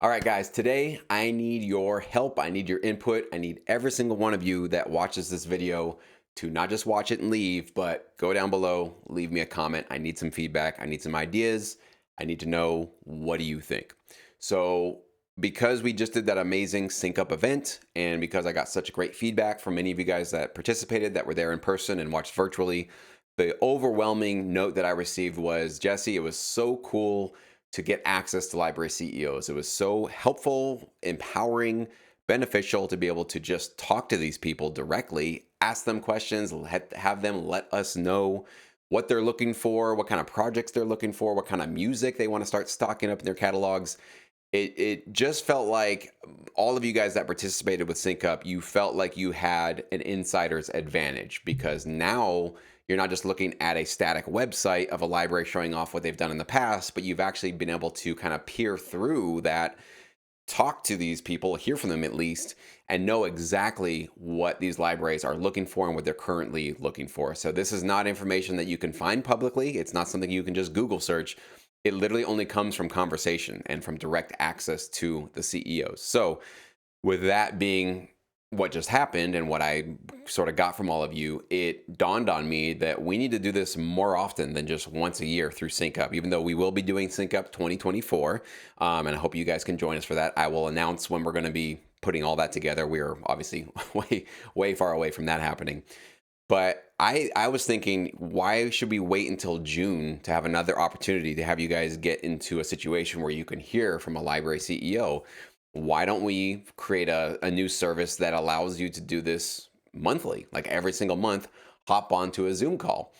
All right, guys, today I need your help. I need your input. I need every single one of you that watches this video to not just watch it and leave, but go down below, leave me a comment. I need some feedback. I need some ideas. I need to know, what do you think? So, because we just did that amazing Sync Up event, and because I got such great feedback from many of you guys that participated, that were there in person and watched virtually, the overwhelming note that I received was, Jesse, it was so cool to get access to library CEOs. It was so helpful, empowering, beneficial to be able to just talk to these people directly, ask them questions, have them let us know what they're looking for, what kind of projects they're looking for, what kind of music they want to start stocking up in their catalogs. It just felt like all of you guys that participated with Sync Up, you felt like you had an insider's advantage, because now you're not just looking at a static website of a library showing off what they've done in the past, but you've actually been able to kind of peer through that, talk to these people, hear from them at least, and know exactly what these libraries are looking for and what they're currently looking for. So this is not information that you can find publicly. It's not something you can just Google search. It literally only comes from conversation and from direct access to the CEOs. So with that being what just happened and what I sort of got from all of you, it dawned on me that we need to do this more often than just once a year through Sync Up, even though we will be doing Sync Up 2024. And I hope you guys can join us for that. I will announce when we're going to be putting all that together. We're obviously way far away from that happening. But I was thinking, why should we wait until June to have another opportunity to have you guys get into a situation where you can hear from a library CEO? Why don't we create a new service that allows you to do this monthly, like every single month, hop onto a Zoom call?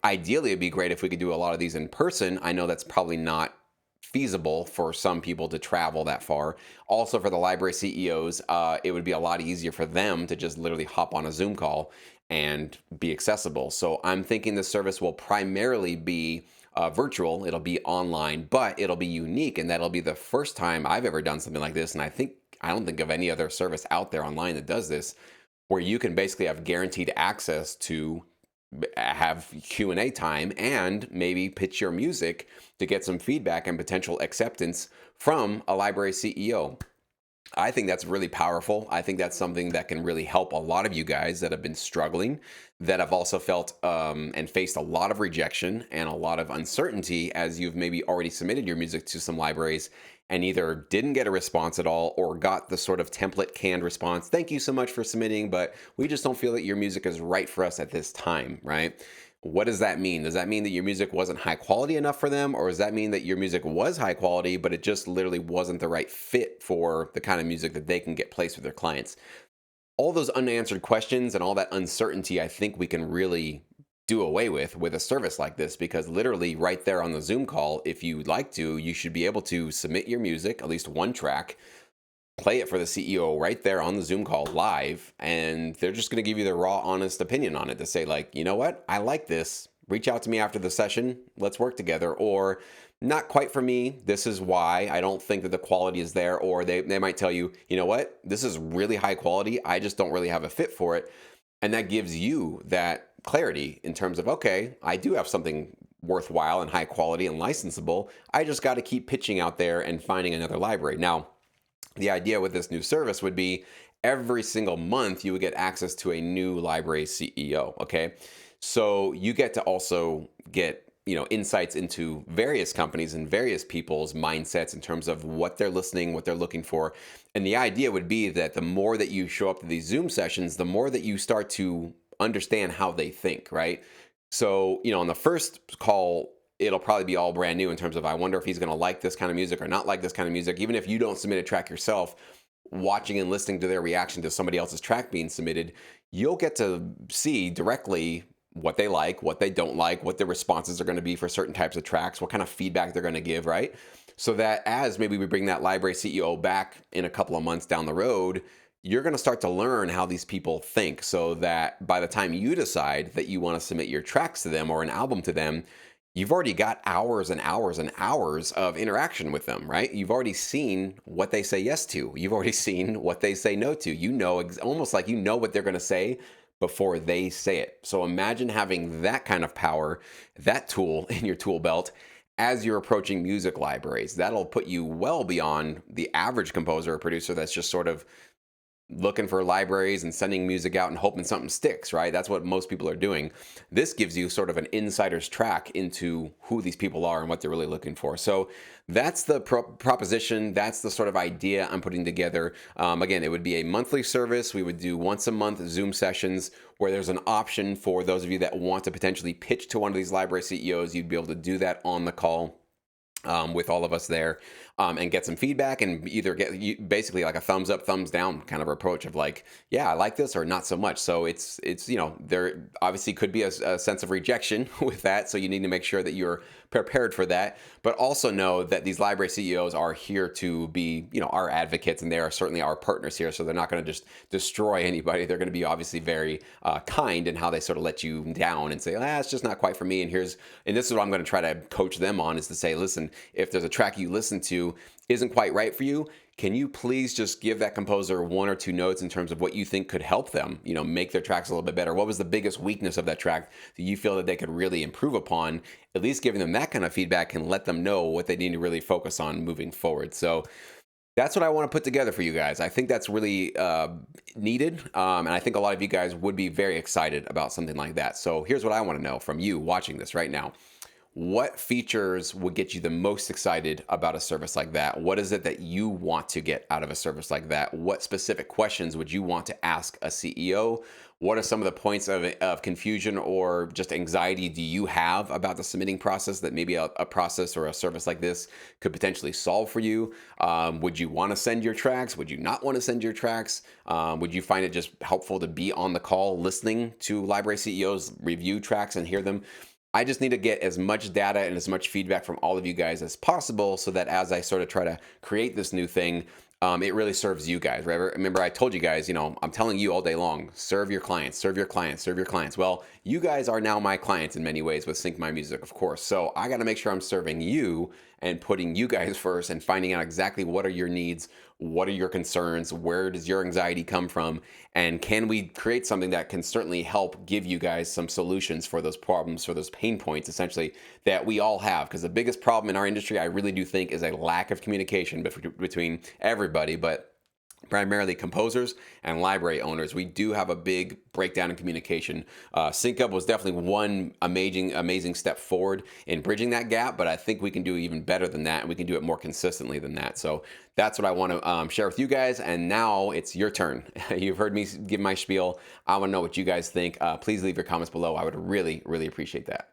Ideally, it'd be great if we could do a lot of these in person. I know that's probably not feasible for some people to travel that far. Also, for the library CEOs, it would be a lot easier for them to just literally hop on a Zoom call and be accessible. So I'm thinking the service will primarily be virtual. It'll be online, but it'll be unique, and that'll be the first time I've ever done something like this. And I don't think of any other service out there online that does this, where you can basically have guaranteed access to have Q&A time and maybe pitch your music to get some feedback and potential acceptance from a library CEO. I think that's really powerful. I think that's something that can really help a lot of you guys that have been struggling, that have also felt and faced a lot of rejection and a lot of uncertainty as you've maybe already submitted your music to some libraries and either didn't get a response at all or got the sort of template canned response. Thank you so much for submitting, but we just don't feel that your music is right for us at this time, right? What does that mean? Does that mean that your music wasn't high quality enough for them? Or does that mean that your music was high quality, but it just literally wasn't the right fit for the kind of music that they can get placed with their clients? All those unanswered questions and all that uncertainty, I think we can really do away with a service like this, because literally right there on the Zoom call, if you'd like to, you should be able to submit your music, at least one track, play it for the CEO right there on the Zoom call live, and they're just going to give you their raw, honest opinion on it to say, like, you know what, I like this. Reach out to me after the session. Let's work together. Or, not quite for me. This is why I don't think that the quality is there. Or they might tell you, you know what, this is really high quality. I just don't really have a fit for it. And that gives you that clarity in terms of, okay, I do have something worthwhile and high quality and licensable. I just got to keep pitching out there and finding another library. Now, the idea with this new service would be every single month you would get access to a new library CEO, okay? So you get to also get, insights into various companies and various people's mindsets in terms of what they're listening, what they're looking for. And the idea would be that the more that you show up to these Zoom sessions, the more that you start to understand how they think, right? So, on the first call, it'll probably be all brand new in terms of, I wonder if he's going to like this kind of music or not like this kind of music. Even if you don't submit a track yourself, watching and listening to their reaction to somebody else's track being submitted, you'll get to see directly what they like, what they don't like, what their responses are going to be for certain types of tracks, what kind of feedback they're going to give, right? So that as maybe we bring that library CEO back in a couple of months down the road, you're going to start to learn how these people think, so that by the time you decide that you want to submit your tracks to them or an album to them, you've already got hours and hours and hours of interaction with them, right? You've already seen what they say yes to. You've already seen what they say no to. Almost like you know what they're going to say before they say it. So imagine having that kind of power, that tool in your tool belt, as you're approaching music libraries. That'll put you well beyond the average composer or producer that's just sort of looking for libraries and sending music out and hoping something sticks, right? That's what most people are doing. This gives you sort of an insider's track into who these people are and what they're really looking for. So that's the proposition. That's the sort of idea I'm putting together. Again, it would be a monthly service. We would do once a month Zoom sessions where there's an option for those of you that want to potentially pitch to one of these library CEOs. You'd be able to do that on the call. With all of us there, and get some feedback and either get basically like a thumbs up, thumbs down kind of approach of like, yeah, I like this or not so much. So it's there obviously could be a sense of rejection with that. So you need to make sure that you're prepared for that, but also know that these library CEOs are here to be, our advocates, and they are certainly our partners here. So they're not going to just destroy anybody. They're going to be obviously very kind in how they sort of let you down and say, it's just not quite for me. And this is what I'm going to try to coach them on, is to say, listen, if there's a track you listen to isn't quite right for you, can you please just give that composer one or two notes in terms of what you think could help them, make their tracks a little bit better? What was the biggest weakness of that track that you feel that they could really improve upon? At least giving them that kind of feedback can let them know what they need to really focus on moving forward. So that's what I want to put together for you guys. I think that's really needed. And I think a lot of you guys would be very excited about something like that. So here's what I want to know from you watching this right now. What features would get you the most excited about a service like that? What is it that you want to get out of a service like that? What specific questions would you want to ask a CEO? What are some of the points of confusion or just anxiety do you have about the submitting process that maybe a process or a service like this could potentially solve for you? Would you want to send your tracks? Would you not want to send your tracks? Would you find it just helpful to be on the call listening to library CEOs review tracks and hear them? I just need to get as much data and as much feedback from all of you guys as possible so that as I sort of try to create this new thing, it really serves you guys. Right? Remember, I told you guys, I'm telling you all day long, serve your clients, serve your clients, serve your clients. Well, you guys are now my clients in many ways with Sync My Music, of course. So I got to make sure I'm serving you and putting you guys first and finding out exactly what are your needs, what are your concerns, where does your anxiety come from, and can we create something that can certainly help give you guys some solutions for those problems, for those pain points, essentially, that we all have. Because the biggest problem in our industry, I really do think, is a lack of communication between everybody, but primarily composers and library owners. We do have a big breakdown in communication. Sync Up was definitely one amazing step forward in bridging that gap, but I think we can do even better than that, and we can do it more consistently than that. So that's what I want to share with you guys, and now it's your turn. You've heard me give my spiel. I want to know what you guys think. Please leave your comments below. I would really, really appreciate that.